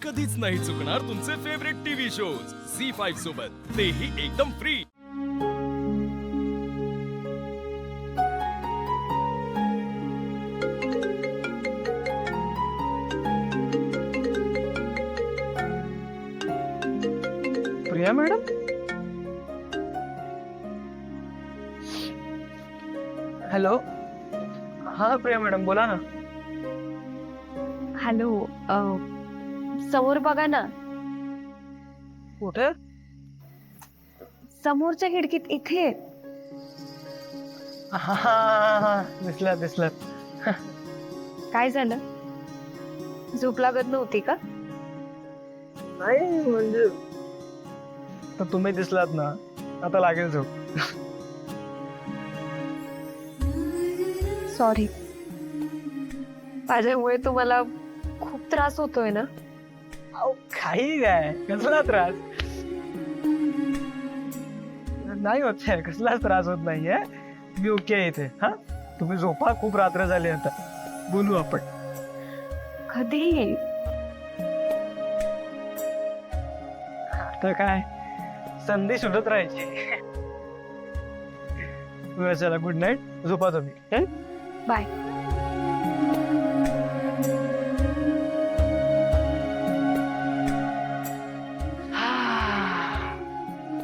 कधीच नाही चुकणार तुमचे फेवरेट टीव्ही शोज झी5 सोबत, तेही एकदम फ्री। Priya madam, hello. हा प्रिया मॅडम, बोला ना। हॅलो, समोर बघा ना, कुठे? समोरच्या खिडकीत इथे। हा, दिसलात दिसलात। काय झालं? झोप लागत नव्हती का? नाही म्हणजे तर तुम्ही दिसलात ना, आता लागेल झोप। सॉरी, माझ्यामुळे तुम्हाला खूप त्रास होतोय ना? अहो काही काय, कसला त्रास नाही होत आहे, कसलाच त्रास होत नाहीये। मी ओके आहे इथे। हा, तुम्ही झोपा, खूप रात्र झाली, आता बोलू आपण। कधी? आता काय, संधी शोधत राहायची। बरं, चला, गुड नाईट, झोपा तुम्ही। बाय।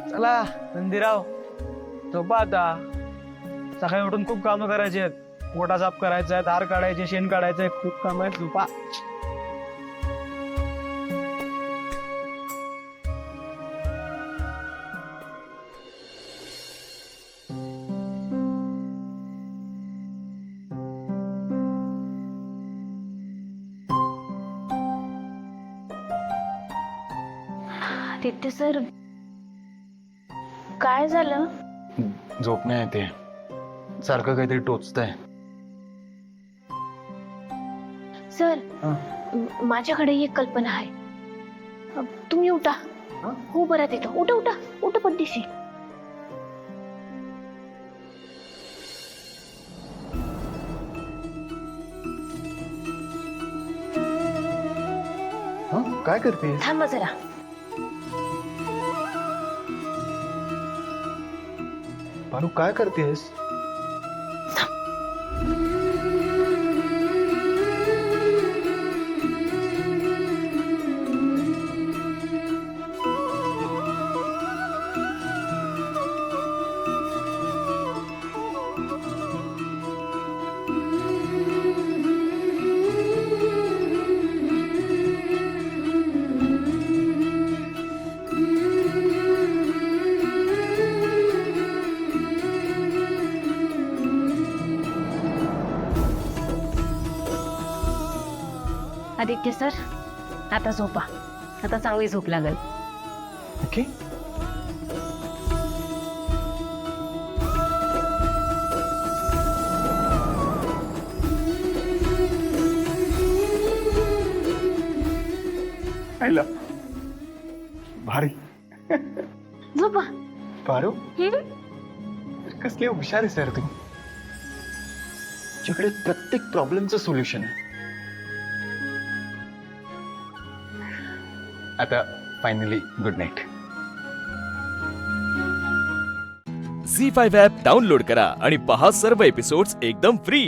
चला नंदीराव, झोपा आता। सकाळी उठून खूप कामं करायची आहेत, पोटा साफ करायचा आहे, धार काढायचे, शेण काढायचंय, खूप काम आहेत, झोपा। आदित्य सर, काय झालं? झोप नाही येते, सारखं काहीतरी टोचतंय। सर, माझ्याकडे एक कल्पना आहे। तुम्ही उठा। हो, बरं तिथं, उठा उठा उठा, पद्धतशीर। काय करतेस? थांबा जरा। भानू, काय करतेस? आदित्य सर, आता झोपा, आता चांगली झोप लागेल। ओके। आईला भारी। झोपा। पारू, कसली हुशार आहेस यार तू। तुझ्याकडे प्रत्येक प्रॉब्लेमचं सोल्युशन आहे। आता फायनली गुड नाईट। झी5 ॲप डाउनलोड करा आणि पहा सर्व एपिसोड्स एकदम फ्री।